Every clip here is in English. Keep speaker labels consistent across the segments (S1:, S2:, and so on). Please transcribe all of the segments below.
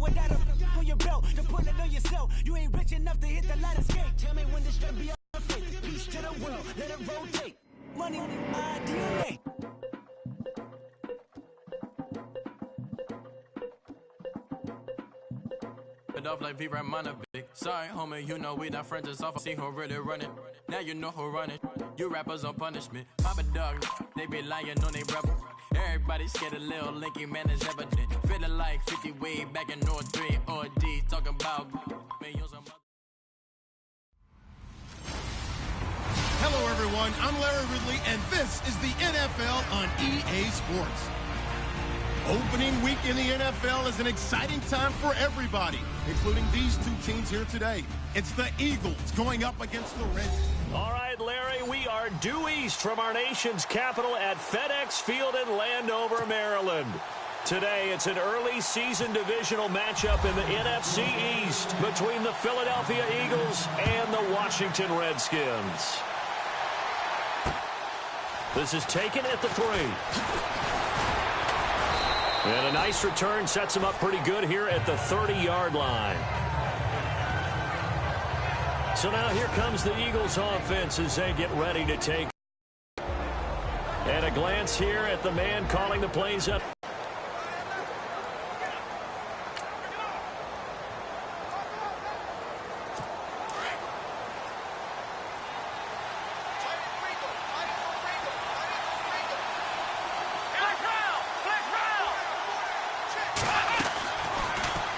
S1: without a on your belt to pull it on yourself. You ain't rich enough to hit the ladder skate. Tell me when this strap be a fake. Peace to the world, let it rotate. Money on my DNA.
S2: Off like V Ramanovic. Sorry, homie, you know we not friends. It's off. See who really running. Now you know who running. You rappers on punishment. Papa dog, they be lying on they rebel. Everybody scared a little linky man is evident. Feeling like 50 way back in North 3 or D. Talking about
S3: Hello, everyone. I'm Larry Ridley, and this is the NFL on EA Sports. Opening week in the NFL is an exciting time for everybody, including these two teams here today. It's the Eagles going up against the Redskins.
S4: All right, Larry, we are due east from our nation's capital at FedEx Field in Landover, Maryland. Today, it's an early season divisional matchup in the NFC East between the Philadelphia Eagles and the Washington Redskins. This is taken at the 3. And a nice return sets him up pretty good here at the 30-yard line. So now here comes the Eagles offense as they get ready to take. And a glance here at the man calling the plays up.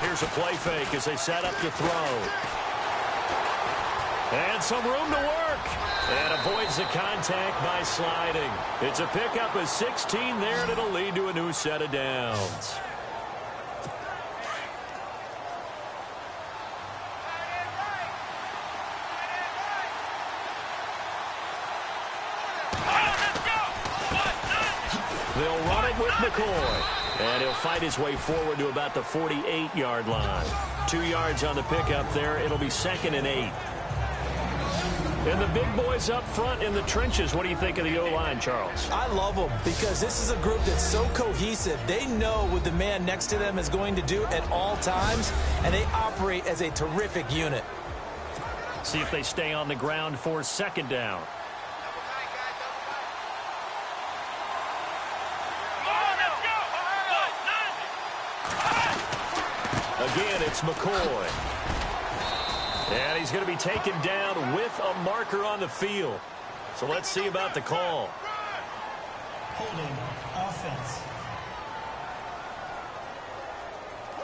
S4: Here's a play fake as they set up to throw. And some room to work. And avoids the contact by sliding. It's a pickup of 16 there, and it'll lead to a new set of downs. They'll run it with McCoy. And he'll fight his way forward to about the 48-yard line. 2 yards on the pickup there. It'll be 2nd and 8. And the big boys up front in the trenches. What do you think of the O-line, Charles?
S5: I love them because this is a group that's so cohesive. They know what the man next to them is going to do at all times, and they operate as a terrific unit.
S4: See if they stay on the ground for 2nd down. Again, it's McCoy. And he's going to be taken down with a marker on the field. So let's see about the call.
S1: Holding offense.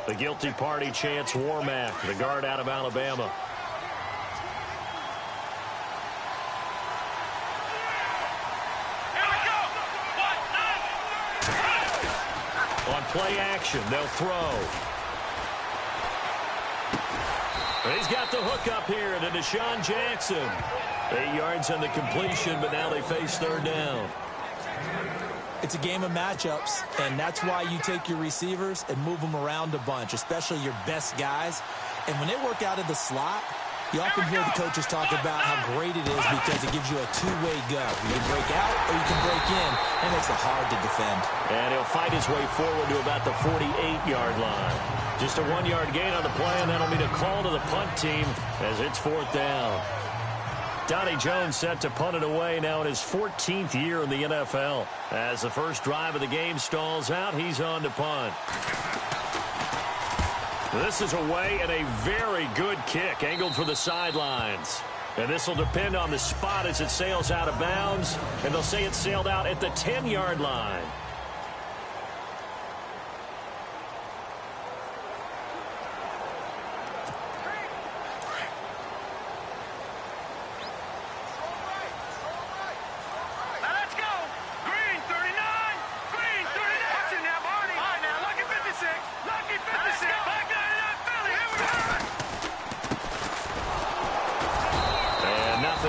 S4: The guilty party, Chance Warmack, the guard out of Alabama. On play action, they'll throw. He's got the hook up here to Deshaun Jackson. 8 yards on the completion, but now they face 3rd down.
S5: It's a game of matchups, and that's why you take your receivers and move them around a bunch, especially your best guys. And when they work out of the slot, you often hear the coaches talk about how great it is because it gives you a two-way go. You can break out or you can break in, and it makes it hard to defend.
S4: And he'll fight his way forward to about the 48-yard line. Just a 1-yard gain on the play, and that'll mean a call to the punt team as it's 4th down. Donnie Jones set to punt it away now in his 14th year in the NFL. As the first drive of the game stalls out, he's on to punt. This is away and a very good kick angled for the sidelines. And this will depend on the spot as it sails out of bounds. And they'll say it sailed out at the 10-yard line.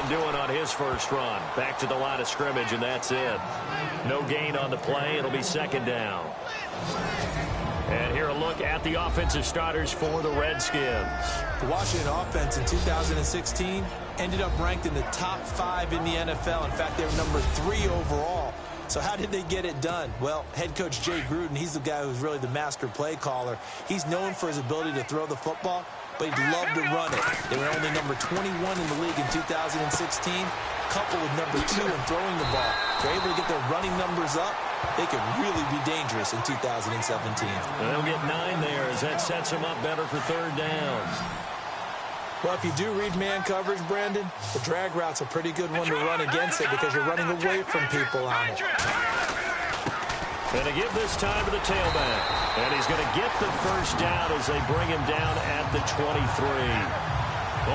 S4: Doing on his first run. Back to the line of scrimmage, and that's it. No gain on the play. It'll be 2nd down. And here a look at the offensive starters for the Redskins.
S5: The Washington offense in 2016 ended up ranked in the top 5 in the NFL. In fact, they were number 3 overall. So how did they get it done? Well, head coach Jay Gruden, he's the guy who's really the master play caller. He's known for his ability to throw the football, but he'd love to run it. They were only number 21 in the league in 2016, coupled with number 2 in throwing the ball. They're able to get their running numbers up. They could really be dangerous in 2017.
S4: They'll get 9 there as that sets them up better for third downs.
S5: Well, if you do read man coverage, Brandon, the drag route's a pretty good one to run against it because you're running away from people on it.
S4: And to give this time to the tailback. And he's going to get the first down as they bring him down at the 23.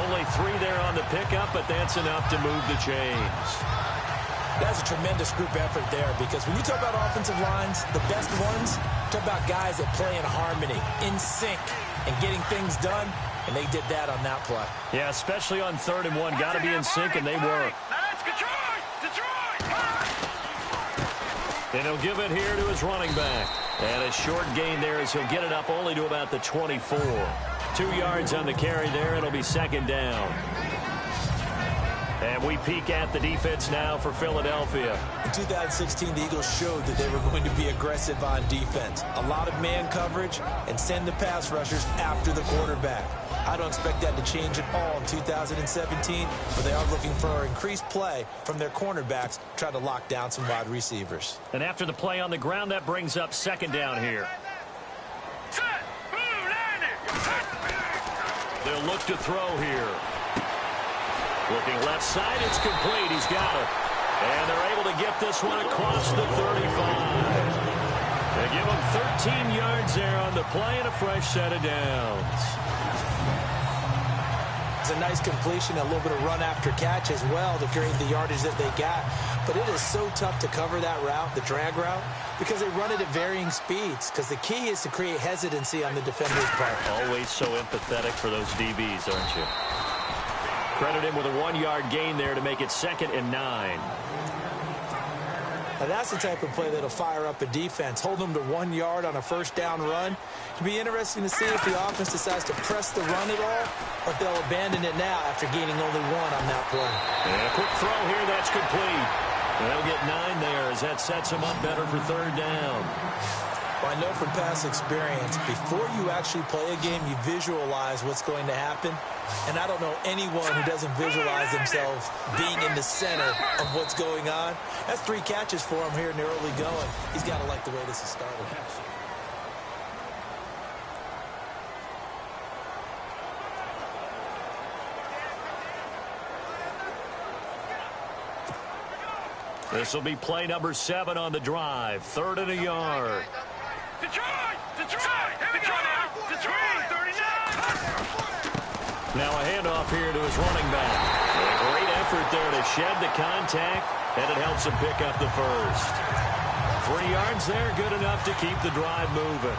S4: Only 3 there on the pickup, but that's enough to move the chains.
S5: That's a tremendous group effort there because when you talk about offensive lines, the best ones, talk about guys that play in harmony, in sync, and getting things done, and they did that on that play.
S4: Yeah, especially on 3rd and 1. Got to be in sync, and they were. And he'll give it here to his running back. And a short gain there as he'll get it up only to about the 24. 2 yards on the carry there. It'll be 2nd down. And we peek at the defense now for Philadelphia.
S5: In 2016, the Eagles showed that they were going to be aggressive on defense. A lot of man coverage and send the pass rushers after the quarterback. I don't expect that to change at all in 2017, but they are looking for increased play from their cornerbacks, trying to lock down some wide receivers.
S4: And after the play on the ground, that brings up 2nd down here. They'll look to throw here. Looking left side, it's complete. He's got it. And they're able to get this one across the 35. They give him 13 yards there on the play and a fresh set of downs.
S5: It's a nice completion, a little bit of run after catch as well to create the yardage that they got. But it is so tough to cover that route, the drag route, because they run it at varying speeds. Because the key is to create hesitancy on the defender's part.
S4: Always so empathetic for those DBs, aren't you? Credit him with a 1-yard gain there to make it 2nd and 9.
S5: Now that's the type of play that'll fire up a defense. Hold them to 1 yard on a 1st down run. It'll be interesting to see if the offense decides to press the run at all, or if they'll abandon it now after gaining only 1 on that play.
S4: And a quick throw here, that's complete. And they'll get 9 there as that sets them up better for 3rd down.
S5: Well, I know from past experience, before you actually play a game, you visualize what's going to happen. And I don't know anyone who doesn't visualize themselves being in the center of what's going on. That's 3 catches for him here in the early going. He's got to like the way this is started.
S4: This will be play number 7 on the drive. 3rd and a yard. Now a handoff here to his running back. A great effort there to shed the contact, and it helps him pick up the first. 3 yards there, good enough to keep the drive moving.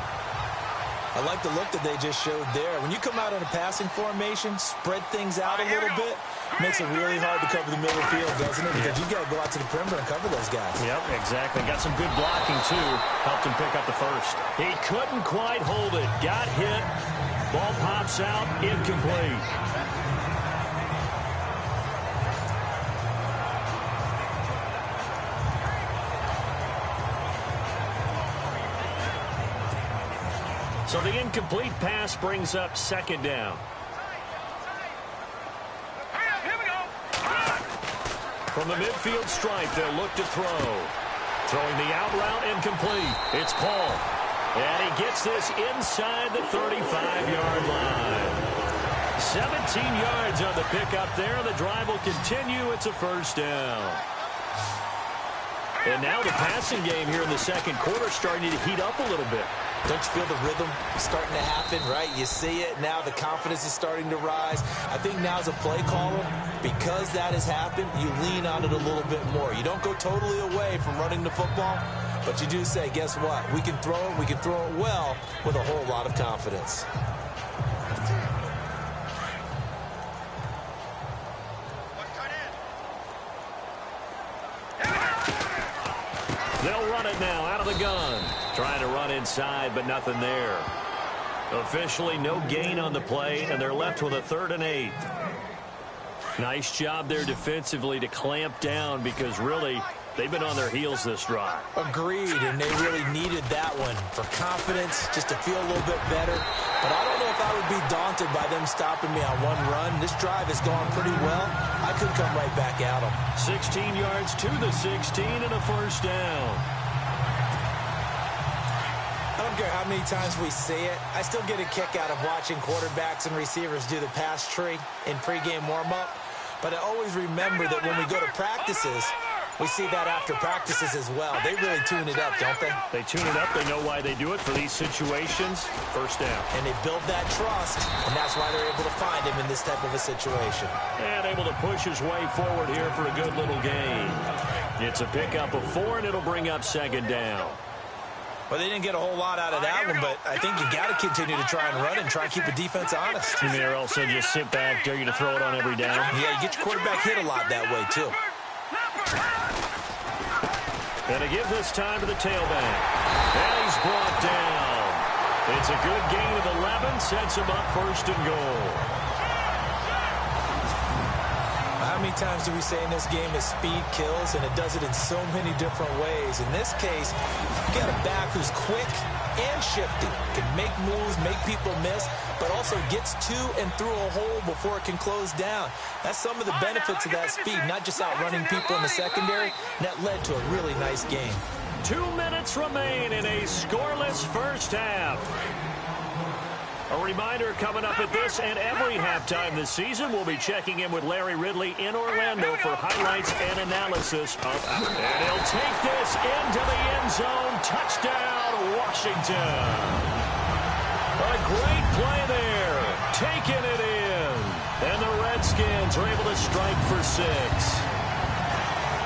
S5: I like the look that they just showed there. When you come out in a passing formation, spread things out a little bit, makes it really hard to cover the middle field, doesn't it? Because you got to go out to the perimeter and cover those guys.
S4: Yep, exactly. Got some good blocking, too. Helped him pick up the first. He couldn't quite hold it. Got hit. Ball pops out. Incomplete. So the incomplete pass brings up 2nd down. From the midfield stripe, they'll look to throw. Throwing the out route incomplete. It's Paul. And he gets this inside the 35-yard line. 17 yards on the pickup there. The drive will continue. It's a 1st down. And now the passing game here in the 2nd quarter starting to heat up a little bit.
S5: Don't you feel the rhythm starting to happen, right? You see it. Now the confidence is starting to rise. I think now as a play caller, because that has happened, you lean on it a little bit more. You don't go totally away from running the football, but you do say, guess what? We can throw it. We can throw it well with a whole lot of confidence.
S4: They'll run it now out of the gun. Trying to run inside, but nothing there. Officially no gain on the play, and they're left with a 3rd and 8. Nice job there defensively to clamp down because really They've been on their heels this drive.
S5: Agreed, and they really needed that one for confidence, just to feel a little bit better. But I don't know if I would be daunted by them stopping me on one run. This drive has gone pretty well. I could come right back at them.
S4: 16 yards to the 16 and a first down.
S5: I don't care how many times we see it. I still get a kick out of watching quarterbacks and receivers do the pass tree in pregame warm-up. But I always remember that when we go to practices, we see that after practices as well. They really tune it up, don't they?
S4: They tune it up. They know why they do it for these situations. First down.
S5: And they build that trust, and that's why they're able to find him in this type of a situation.
S4: And able to push his way forward here for a good little gain. It's a pickup of 4, and it'll bring up second down.
S5: Well, they didn't get a whole lot out of that one, but I think you got to continue to try and run and try and keep the defense honest.
S4: You may also just sit back, dare you to throw it on every down.
S5: Yeah, you get your quarterback hit a lot that way, too.
S4: And to give this time to the tailback. And he's brought down. It's a good gain of 11, sets him up first and goal.
S5: How many times do we say in this game that speed kills, and it does it in so many different ways? In this case, you got a back who's quick and shifty, can make moves, make people miss, but also gets to and through a hole before it can close down. That's some of the benefits of that speed, not just outrunning people in the secondary, and that led to a really nice game.
S4: 2 minutes remain in a scoreless first half. A reminder coming up at this and every halftime this season, we'll be checking in with Larry Ridley in Orlando for highlights and analysis. And he'll take this into the end zone. Touchdown, Washington. A great play there. Taking it in. And the Redskins are able to strike for 6.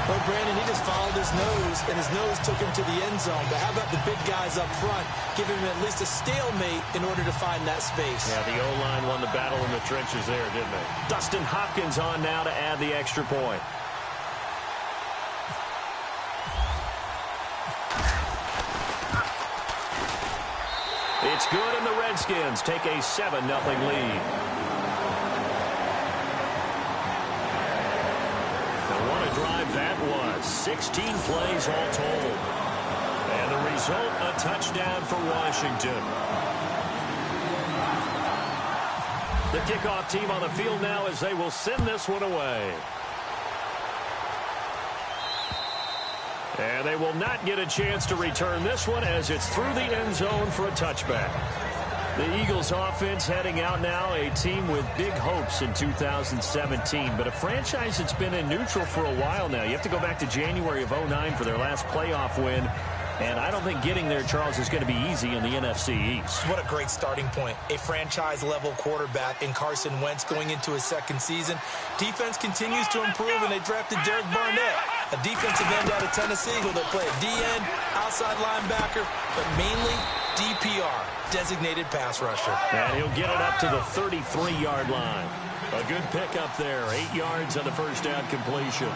S5: Well, Brandon, he just followed his nose, and his nose took him to the end zone. But how about the big guys up front, giving him at least a stalemate in order to find that space?
S4: Yeah, the O-line won the battle in the trenches there, didn't they? Dustin Hopkins on now to add the extra point. It's good, and the Redskins take a 7-0 lead. Drive that was 16 plays all told, and the result, a touchdown for Washington. The kickoff team on the field now as they will send this one away, and they will not get a chance to return this one as it's through the end zone for a touchback. The Eagles offense heading out now, a team with big hopes in 2017, but a franchise that's been in neutral for a while now. You have to go back to January of 2009 for their last playoff win, and I don't think getting there, Charles, is going to be easy in the NFC East.
S5: What a great starting point. A franchise-level quarterback in Carson Wentz going into his second season. Defense continues to improve, and they drafted Derek Barnett, a defensive end out of Tennessee who they'll play at D-end, outside linebacker, but mainly DPR, designated pass rusher.
S4: And he'll get it up to the 33-yard line. A good pickup there, 8 yards on the first down completion.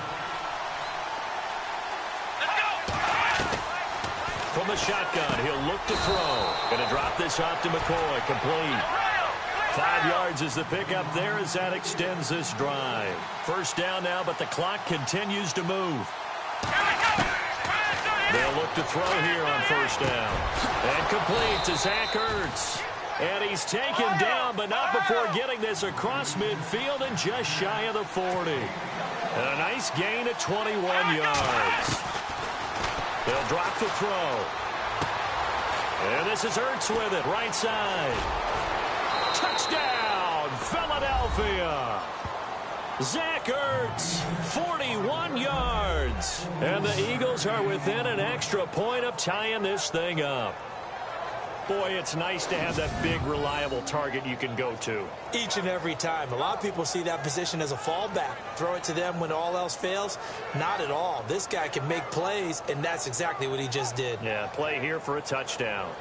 S4: From the shotgun, he'll look to throw. Going to drop this off to McCoy, complete. 5 yards is the pickup there as that extends this drive. First down now, but the clock continues to move. They'll look to throw here on first down. And complete to Zach Ertz. And he's taken down, but not before getting this across midfield and just shy of the 40. And a nice gain of 21 yards. They'll drop the throw. And this is Ertz with it, right side. Touchdown, Philadelphia. Zach Ertz, 41 yards. And the Eagles are within an extra point of tying this thing up. Boy, it's nice to have that big, reliable target you can go to.
S5: Each and every time. A lot of people see that position as a fallback. Throw it to them when all else fails. Not at all. This guy can make plays, and that's exactly what he just did.
S4: Yeah, play here for a touchdown.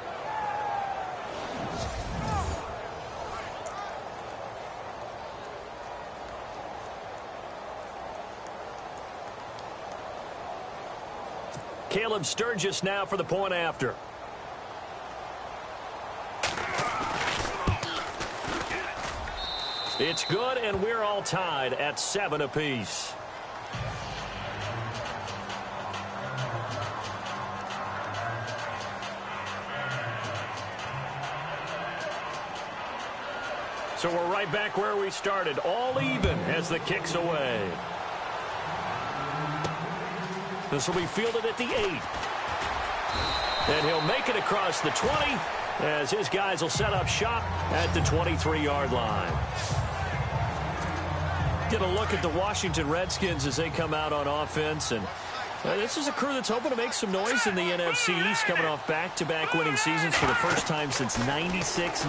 S4: Caleb Sturgis now for the point after. It's good, and we're all tied at 7 apiece. So we're right back where we started, all even as the kick's away. This will be fielded at the 8. And he'll make it across the 20 as his guys will set up shop at the 23-yard line. Get a look at the Washington Redskins as they come out on offense. And this is a crew that's hoping to make some noise in the NFC East, coming off back-to-back winning seasons for the first time since 96-97.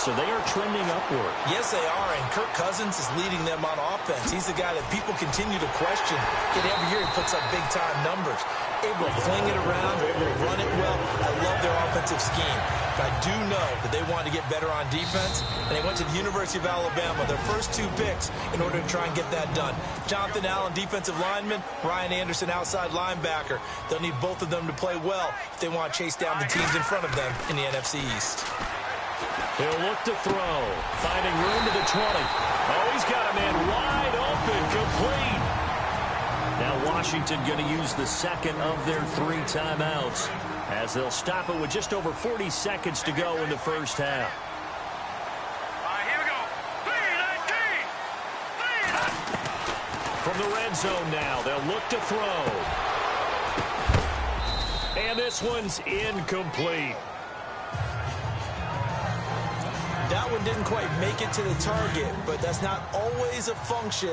S4: So they are trending upward.
S5: Yes, they are, and Kirk Cousins is leading them on offense. He's the guy that people continue to question. Yet every year he puts up big-time numbers. Able to fling it around, able to run it well. I love their offensive scheme. But I do know that they wanted to get better on defense, and they went to the University of Alabama, their first 2 picks, in order to try and get that done. Jonathan Allen, defensive lineman, Ryan Anderson, outside linebacker. They'll need both of them to play well if they want to chase down the teams in front of them in the NFC East.
S4: He'll look to throw, finding room to the 20. Oh, he's got a man wide open, complete. Now Washington going to use the second of their 3 timeouts as they'll stop it with just over 40 seconds to go in the first half.
S6: All right, here we go.
S4: From the red zone now, they'll look to throw. And this one's incomplete.
S5: That one didn't quite make it to the target, but that's not always a function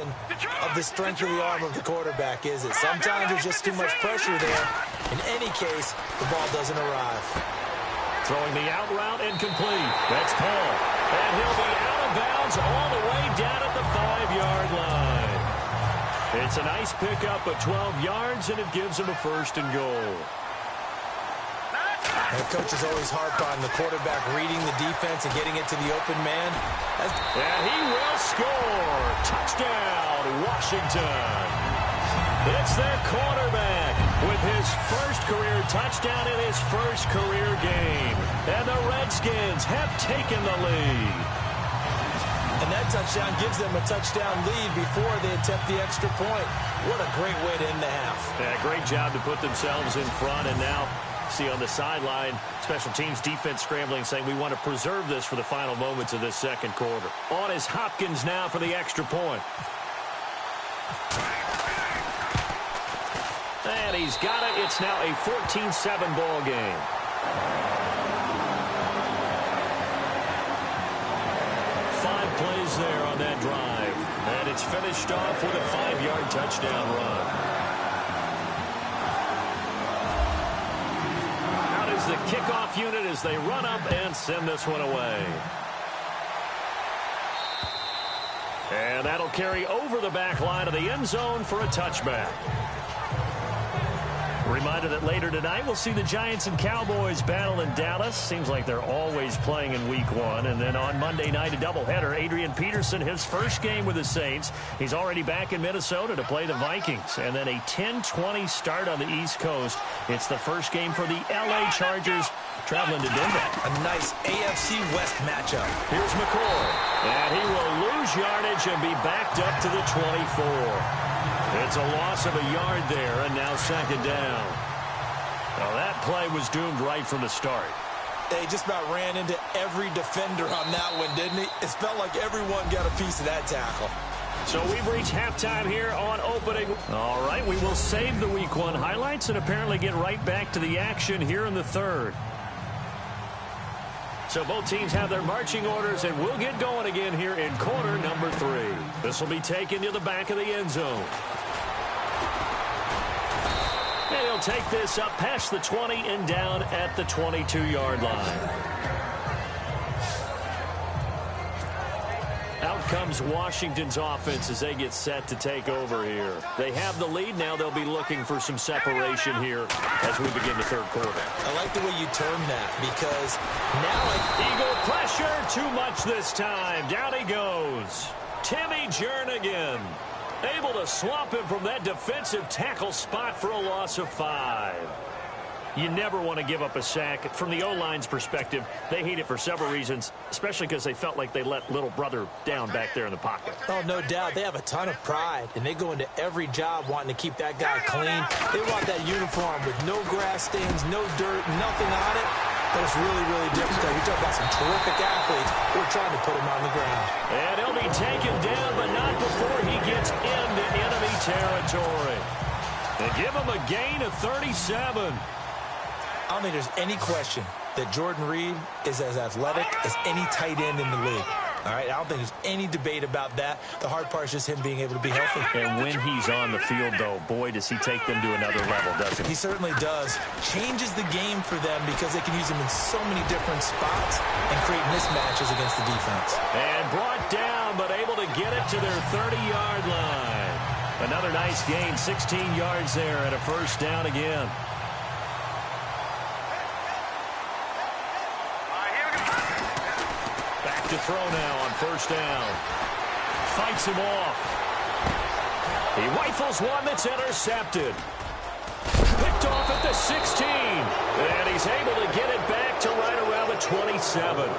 S5: of the strength of the arm of the quarterback, is it? Sometimes there's just too much pressure there. In any case, the ball doesn't arrive.
S4: Throwing the out route incomplete. That's Paul. And he'll be out of bounds all the way down at the 5-yard line. It's a nice pickup of 12 yards, and it gives him a 1st and goal.
S5: The coach is always harp on the quarterback reading the defense and getting it to the open man.
S4: And he will score. Touchdown, Washington. It's their quarterback with his first career touchdown in his first career game. And the Redskins have taken the lead.
S5: And that touchdown gives them a touchdown lead before they attempt the extra point. What a great way to end the half.
S4: Yeah, great job to put themselves in front, and now see on the sideline, special teams defense scrambling, saying we want to preserve this for the final moments of this second quarter. On is Hopkins now for the extra point. And he's got it. It's now a 14-7 ball game. Five plays there on that drive. And it's finished off with a 5-yard touchdown run. The kickoff unit as they run up and send this one away. And that'll carry over the back line of the end zone for a touchback. Reminder that later tonight we'll see the Giants and Cowboys battle in Dallas. Seems like they're always playing in week 1. And then on Monday night, a doubleheader. Adrian Peterson, his first game with the Saints. He's already back in Minnesota to play the Vikings. And then a 10-20 start on the East Coast. It's the first game for the L.A. Chargers traveling to Denver.
S5: A nice AFC West matchup.
S4: Here's McCoy. And he will lose yardage and be backed up to the 24. It's a loss of a yard there, and now second down. Now that play was doomed right from the start.
S5: They just about ran into every defender on that one, didn't he? It felt like everyone got a piece of that tackle.
S4: So we've reached halftime here on opening. All right, we will save the Week 1 highlights and apparently get right back to the action here in the third. So both teams have their marching orders, and we'll get going again here in quarter number 3. This will be taken to the back of the end zone. And he'll take this up past the 20 and down at the 22-yard line. Out comes Washington's offense as they get set to take over here. They have the lead. Now they'll be looking for some separation here as we begin the third quarter.
S5: I like the way you term that because now
S4: Eagle pressure, too much this time. Down he goes. Timmy Jernigan able to swamp him from that defensive tackle spot for a loss of 5. You never want to give up a sack. From the O-line's perspective, they hate it for several reasons, especially because they felt like they let little brother down back there in the pocket.
S5: Oh, no doubt. They have a ton of pride, and they go into every job wanting to keep that guy clean. They want that uniform with no grass stains, no dirt, nothing on it. But it's really, really difficult. We talk about some terrific athletes who are trying to put him on the ground.
S4: And he'll be taken down, but not before he gets into enemy territory. They give him a gain of 37.
S5: I don't think there's any question that Jordan Reed is as athletic as any tight end in the league. All right, I don't think there's any debate about that. The hard part is just him being able to be healthy.
S4: And when he's on the field, though, boy, does he take them to another level, doesn't he?
S5: He certainly does. Changes the game for them because they can use him in so many different spots and create mismatches against the defense.
S4: And brought down, but able to get it to their 30-yard line. Another nice gain, 16 yards there, and a first down again. To throw now on first down. Fights him off. He rifles one that's intercepted. Picked off at the 16. And he's able to get it back to right around the 27.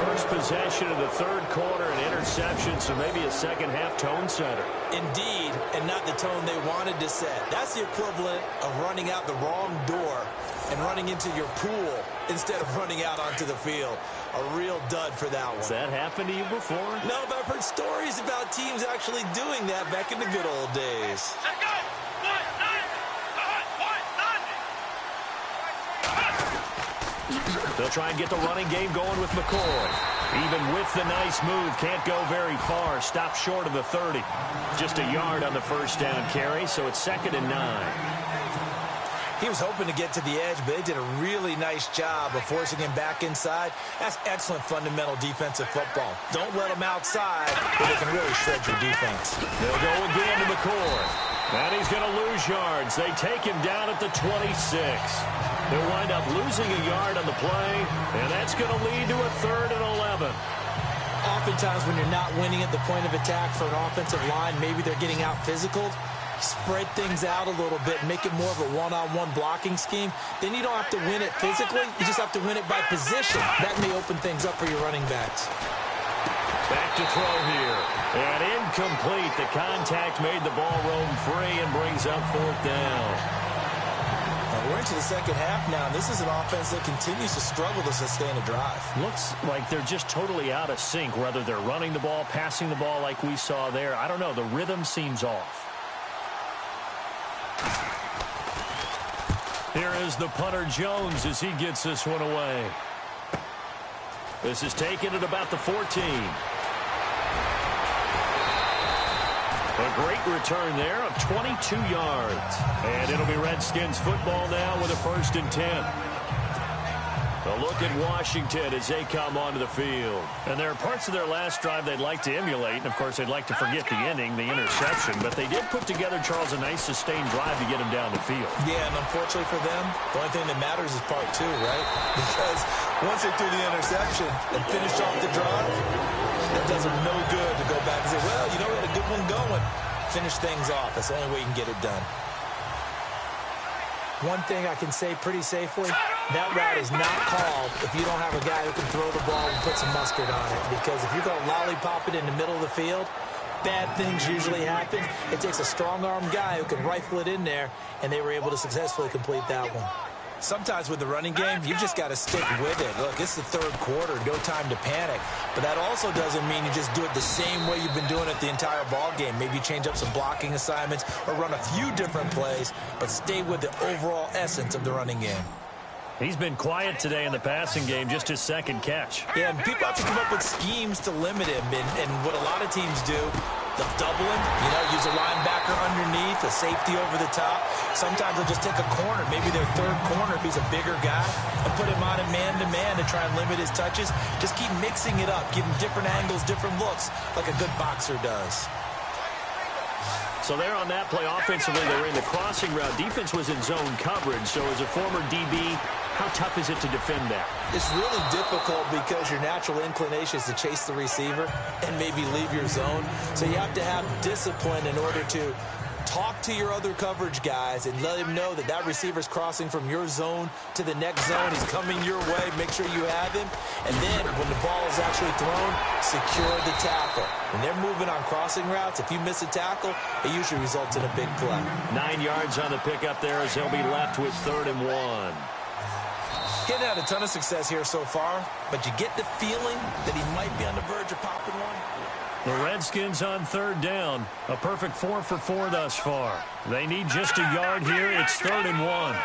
S4: First possession of the third quarter, an interception, so maybe a second-half tone setter.
S5: Indeed, and not the tone they wanted to set. That's the equivalent of running out the wrong door and running into your pool instead of running out onto the field. A real dud for that one.
S4: Has that happened to you before?
S5: No, but I've heard stories about teams actually doing that back in the good old days.
S6: Let's go! 1-9!
S4: They'll try and get the running game going with McCoy. Even with the nice move, can't go very far. Stop short of the 30. Just a yard on the first down carry, so it's 2nd and 9.
S5: He was hoping to get to the edge, but they did a really nice job of forcing him back inside. That's excellent fundamental defensive football. Don't let him outside, or they can really shred your defense.
S4: They'll go again to McCoy. And he's going to lose yards. They take him down at the 26. They'll wind up losing a yard on the play, and that's going to lead to a 3rd and 11.
S5: Oftentimes when you're not winning at the point of attack for an offensive line, maybe they're getting out physical. Spread things out a little bit, make it more of a one-on-one blocking scheme. Then you don't have to win it physically. You just have to win it by position. That may open things up for your running backs.
S4: Back to throw here. And incomplete. The contact made the ball roam free and brings up 4th down.
S5: We're into the second half now, and this is an offense that continues to struggle to sustain a drive.
S4: Looks like they're just totally out of sync, whether they're running the ball, passing the ball like we saw there. I don't know. The rhythm seems off. Here is the punter Jones as he gets this one away. This is taken at about the 14. A great return there of 22 yards. And it'll be Redskins football now with a 1st and 10. A look at Washington as they come onto the field. And there are parts of their last drive they'd like to emulate. And, of course, they'd like to forget the ending, the interception. But they did put together, Charles, a nice sustained drive to get him down the field.
S5: Yeah, and unfortunately for them, the only thing that matters is part 2, right? Because once they threw the interception and finished off the drive, it does them no good to go back and say, well, you know, we had a good one going. Finish things off. That's the only way you can get it done. One thing I can say pretty safely, that route is not called if you don't have a guy who can throw the ball and put some mustard on it. Because if you're going to lollipop it in the middle of the field, bad things usually happen. It takes a strong-arm guy who can rifle it in there, and they were able to successfully complete that one. Sometimes with the running game, you've just got to stick with it. Look, it's the 3rd quarter, no time to panic. But that also doesn't mean you just do it the same way you've been doing it the entire ball game. Maybe change up some blocking assignments or run a few different plays, but stay with the overall essence of the running game.
S4: He's been quiet today in the passing game, just his 2nd catch.
S5: Yeah, and people have to come up with schemes to limit him. And what a lot of teams do, they'll double him, use a linebacker underneath, a safety over the top. Sometimes they'll just take a corner, maybe their 3rd corner if he's a bigger guy, and put him on a man-to-man to try and limit his touches. Just keep mixing it up, give him different angles, different looks, like a good boxer does.
S4: So there on that play, offensively, they were in the crossing route. Defense was in zone coverage. So as a former DB, how tough is it to defend that?
S5: It's really difficult because your natural inclination is to chase the receiver and maybe leave your zone. So you have to have discipline in order to talk to your other coverage guys and let him know that that receiver's crossing from your zone to the next zone. He's coming your way. Make sure you have him. And then when the ball is actually thrown, secure the tackle. When they're moving on crossing routes, if you miss a tackle, it usually results in a big play.
S4: 9 yards on the pickup there as they'll be left with 3rd and 1.
S5: He hasn't had a ton of success here so far, but you get the feeling that he might be on the verge of popping one.
S4: The Redskins on third down. A perfect 4 for 4 thus far. They need just a yard here. It's 3rd and 1.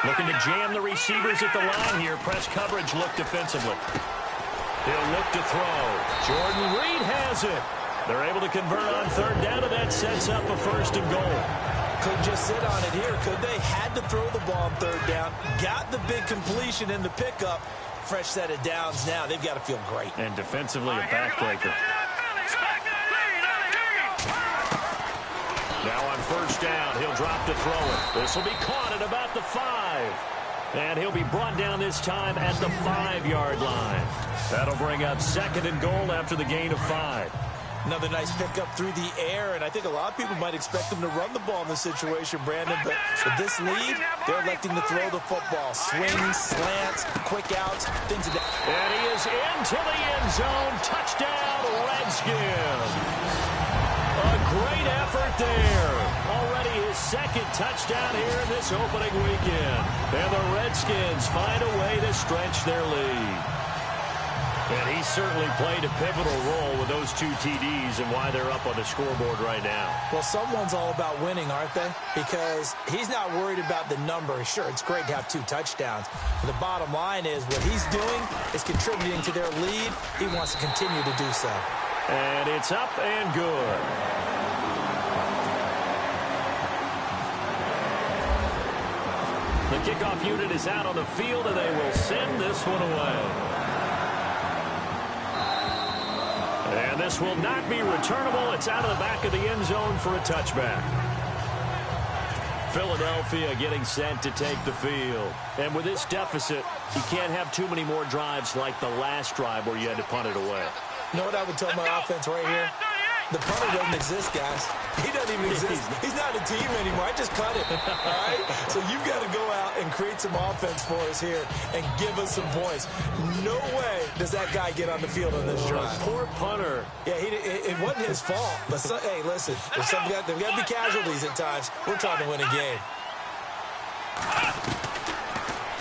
S4: Looking to jam the receivers at the line here. Press coverage look defensively. He'll look to throw. Jordan Reed has it. They're able to convert on third down, and that sets up a 1st and goal.
S5: Couldn't just sit on it here, could they? Had to throw the ball on third down. Got the big completion in the pickup. Fresh set of downs now. They've got to feel great.
S4: And defensively, a backbreaker. Now on 1st down, he'll drop to throw it. This will be caught at about the 5. And he'll be brought down this time at the 5-yard line. That'll bring up 2nd and goal after the gain of 5.
S5: Another nice pickup through the air, and I think a lot of people might expect them to run the ball in this situation, Brandon, but with this lead, they're electing to throw the football. Swings, slants, quick outs, things of that.
S4: And he is into the end zone. Touchdown, Redskins. A great effort there. Already his 2nd touchdown here in this opening weekend. And the Redskins find a way to stretch their lead. And he certainly played a pivotal role with those 2 TDs and why they're up on the scoreboard right now.
S5: Well, someone's all about winning, aren't they? Because he's not worried about the number. Sure, it's great to have 2 touchdowns. But the bottom line is what he's doing is contributing to their lead. He wants to continue to do so.
S4: And it's up and good. The kickoff unit is out on the field, and they will send this one away. And this will not be returnable. It's out of the back of the end zone for a touchback. Philadelphia getting set to take the field. And with this deficit, you can't have too many more drives like the last drive where you had to punt it away.
S5: You know what I would tell my offense right here? The punter doesn't exist, guys. He doesn't even exist. He's not a team anymore. I just cut him. All right? So you've got to go out and create some offense for us here and give us some points. No way does that guy get on the field on this drive.
S4: Poor punter.
S5: Yeah, it wasn't his fault. But, hey, listen, there's got to be casualties at times. We're trying to win a game.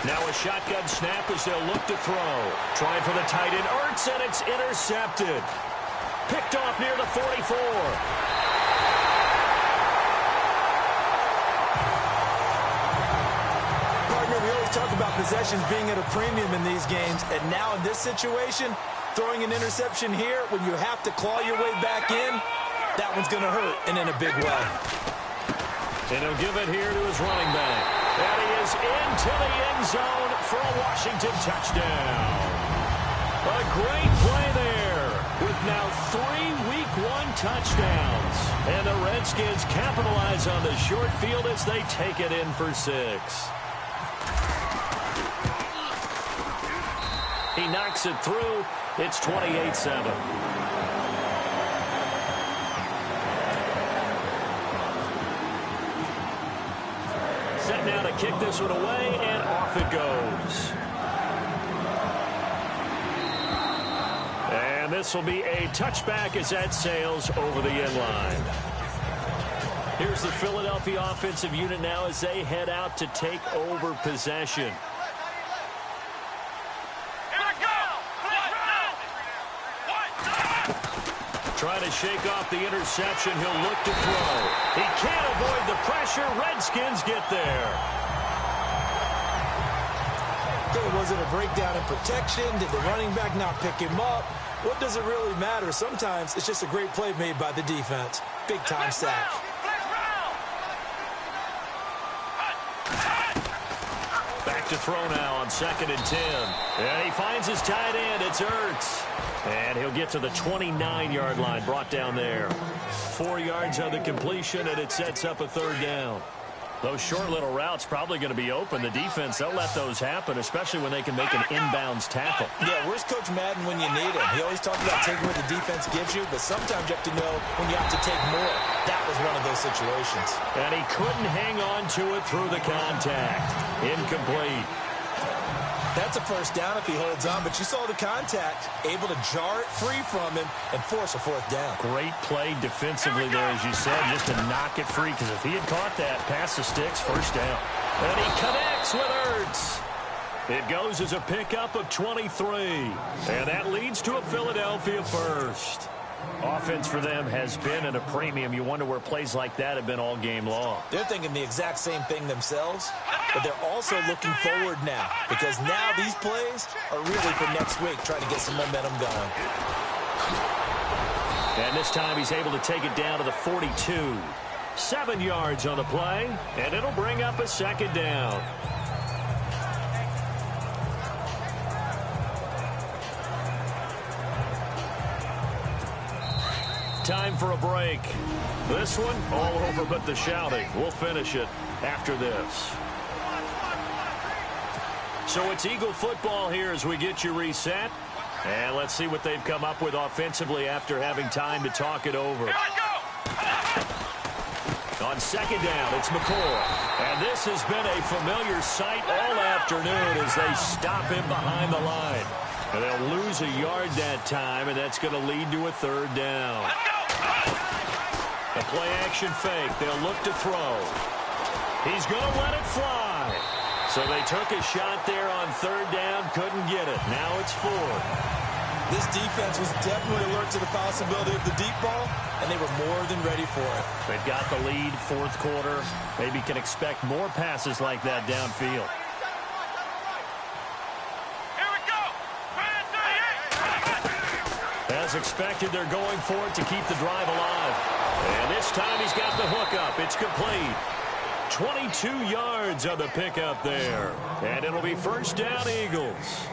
S4: Now a shotgun snap as they'll look to throw. Trying for the tight end, Ertz, and it's intercepted. Picked off near the 44.
S5: Partner, we always talk about possessions being at a premium in these games, and now in this situation, throwing an interception here when you have to claw your way back in, that one's going to hurt, and in a big way.
S4: And he'll give it here to his running back. And he is into the end zone for a Washington touchdown. A great play there with now 3 Week 1 touchdowns. And the Redskins capitalize on the short field as they take it in for 6. He knocks it through. It's 28-7. Set now to kick this one away, and off it goes. And this will be a touchback as that sails over the end line. Here's the Philadelphia offensive unit now as they head out to take over possession. Trying to shake off the interception. He'll look to throw. He can't avoid the pressure. Redskins get there.
S5: Was it a breakdown in protection? Did the running back not pick him up? What does it really matter? Sometimes it's just a great play made by the defense. Big-time sack.
S4: Back to throw now on 2nd and 10. And he finds his tight end. It's Ertz. And he'll get to the 29-yard line, brought down there. 4 yards on the completion, and it sets up a 3rd down. Those short little routes probably going to be open. The defense, they'll let those happen, especially when they can make an inbounds tackle.
S5: Yeah, where's Coach Madden when you need him? He always talks about taking what the defense gives you, but sometimes you have to know when you have to take more. That was one of those situations.
S4: And he couldn't hang on to it through the contact. Incomplete.
S5: That's a 1st down if he holds on, but you saw the contact, able to jar it free from him and force a 4th down.
S4: Great play defensively there, as you said, just to knock it free, because if he had caught that, pass the sticks, 1st down. And he connects with Ertz. It goes as a pickup of 23. And that leads to a Philadelphia first. Offense for them has been at a premium. You wonder where plays like that have been all game long.
S5: They're thinking the exact same thing themselves, but they're also looking forward now because now these plays are really for next week, trying to get some momentum going.
S4: And this time he's able to take it down to the 42. 7 yards on the play, and it'll bring up a second down. Time for a break. This one all over but the shouting. We'll finish it after this. So it's Eagle football here as we get you reset. And let's see what they've come up with offensively after having time to talk it over. On second down, it's McCoy. And this has been a familiar sight all afternoon as they stop him behind the line. And they'll lose a yard that time, and that's going to lead to a third down. The play-action fake. They'll look to throw. He's going to let it fly. So they took a shot there on third down, couldn't get it. Now it's fourth.
S5: This defense was definitely alert to the possibility of the deep ball, and they were more than ready for it.
S4: They've got the lead, fourth quarter. Maybe can expect more passes like that downfield. As expected, they're going for it to keep the drive alive. And this time he's got the hook up. It's complete. 22 yards on the pickup there. And it'll be first down, Eagles.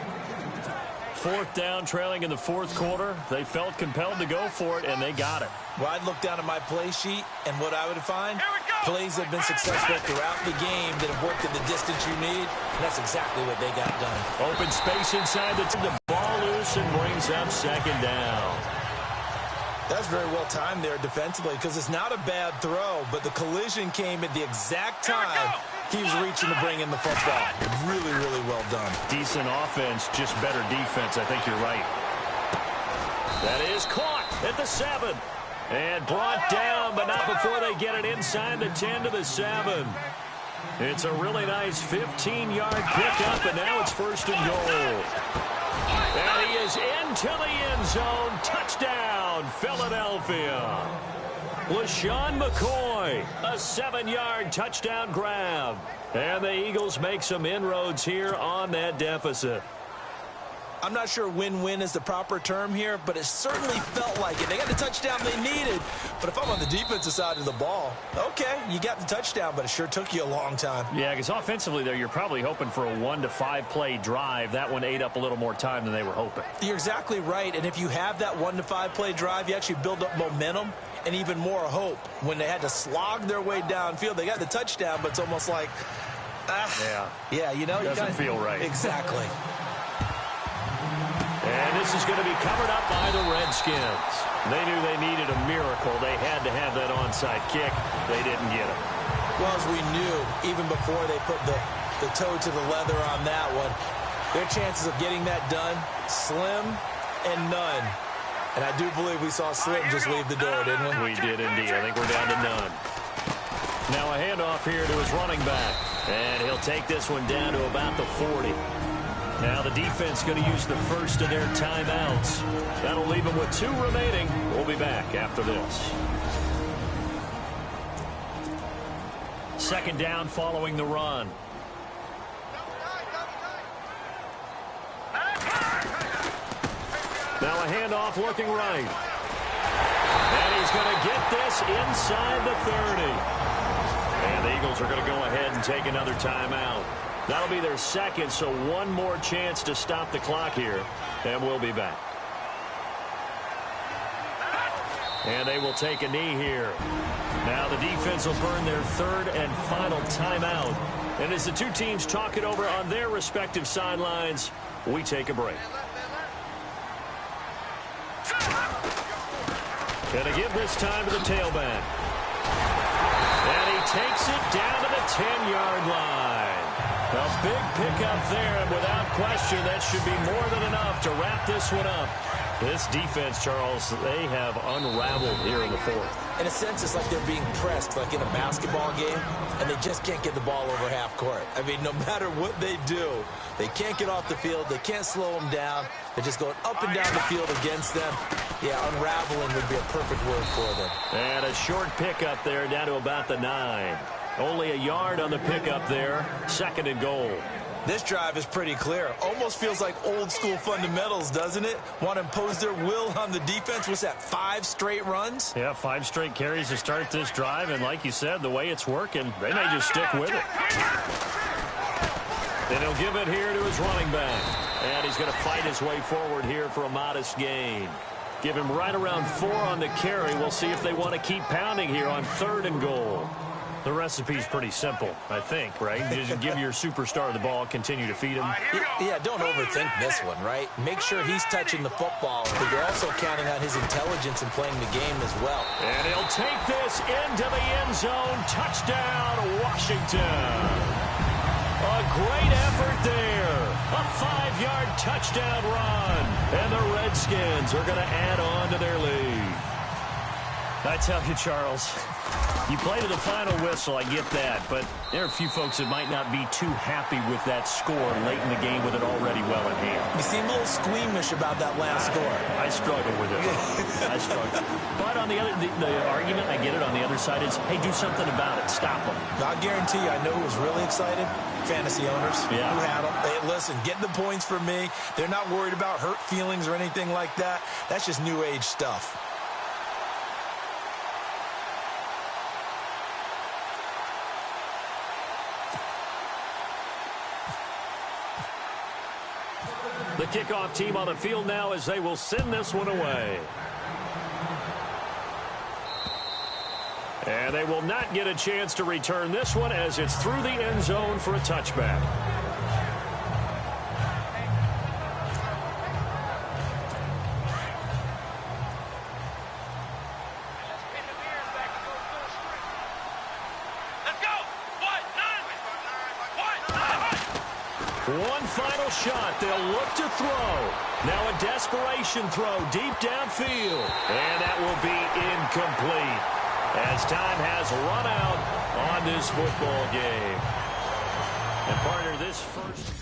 S4: Fourth down, trailing in the fourth quarter. They felt compelled to go for it, and they got it.
S5: Well, I'd look down at my play sheet, and what I would find, plays that have been successful throughout the game that have worked in the distance you need, and that's exactly what they got done.
S4: Open space inside the ball loose and brings up second down.
S5: That's very well timed there defensively because it's not a bad throw, but the collision came at the exact time he was reaching to bring in the football. Really, really well done.
S4: Decent offense, just better defense. I think you're right. That is caught at the 7. And brought down, but not before they get it inside the 10 to the 7. It's a really nice 15-yard pickup, and now it's first and goal. And he is into the end zone. Touchdown, Philadelphia. LaShawn McCoy, a 7-yard touchdown grab. And the Eagles make some inroads here on that deficit.
S5: I'm not sure win-win is the proper term here, but it certainly felt like it. They got the touchdown they needed, but if I'm on the defensive side of the ball, okay, you got the touchdown, but it sure took you a long time.
S4: Yeah, because offensively there, you're probably hoping for a 1 to 5 play drive. That one ate up a little more time than they were hoping.
S5: You're exactly right, and if you have that 1 to 5 play drive, you actually build up momentum and even more hope. When they had to slog their way downfield, they got the touchdown, but it's almost like, yeah, you know,
S4: doesn't feel right.
S5: Exactly.
S4: And this is going to be covered up by the Redskins. They knew they needed a miracle. They had to have that onside kick. They didn't get it.
S5: Well, as we knew, even before they put the toe to the leather on that one, their chances of getting that done, slim and none. And I do believe we saw Slim just leave the door, didn't we?
S4: We did indeed. I think we're down to none. Now a handoff here to his running back. And he'll take this one down to about the 40. Now the defense going to use the first of their timeouts. That'll leave them with 2 remaining. We'll be back after this. Second down following the run. Now a handoff looking right. And he's going to get this inside the 30. And the Eagles are going to go ahead and take another timeout. That'll be their second, so one more chance to stop the clock here, and we'll be back. And they will take a knee here. Now the defense will burn their third and final timeout. And as the two teams talk it over on their respective sidelines, we take a break. Gonna give this time to the tailback. And he takes it down to the 10-yard line. A big pickup there, and without question, that should be more than enough to wrap this one up. This defense, Charles, they have unraveled here in the fourth.
S5: In a sense, it's like they're being pressed, like in a basketball game, and they just can't get the ball over half court. I mean, no matter what they do, they can't get off the field. They can't slow them down. They're just going up and down the field against them. Yeah, unraveling would be a perfect word for them.
S4: And a short pickup there down to about the 9. Only a yard on the pickup there. 2nd and goal.
S5: This drive is pretty clear. Almost feels like old school fundamentals, doesn't it? Want to impose their will on the defense. What's that, 5 straight runs?
S4: Yeah, 5 straight carries to start this drive. And like you said, the way it's working, they may just stick with it. Then he'll give it here to his running back. And he's going to fight his way forward here for a modest gain. Give him right around 4 on the carry. We'll see if they want to keep pounding here on 3rd and goal. The recipe's pretty simple, I think, right? Just give your superstar the ball, continue to feed him.
S5: Yeah, don't overthink this one, right? Make sure he's touching the football, but you're also counting on his intelligence in playing the game as well.
S4: And he'll take this into the end zone. Touchdown, Washington. A great effort there. A 5-yard touchdown run. And the Redskins are going to add on to their lead. I tell you, Charles, you play to the final whistle, I get that, but there are a few folks that might not be too happy with that score late in the game with it already well in hand.
S5: You seem a little squeamish about that last score.
S4: I struggle with it. I struggle. But on the other, the argument, I get it, on the other side is, hey, do something about it. Stop them.
S5: I guarantee you, I know who was really excited. Fantasy owners who had them. Hey, listen, get the points for me. They're not worried about hurt feelings or anything like that. That's just new age stuff.
S4: The kickoff team on the field now as they will send this one away. And they will not get a chance to return this one as it's through the end zone for a touchback. One final shot. They'll look to throw. Now a desperation throw deep downfield. And that will be incomplete as time has run out on this football game. And partner, this first...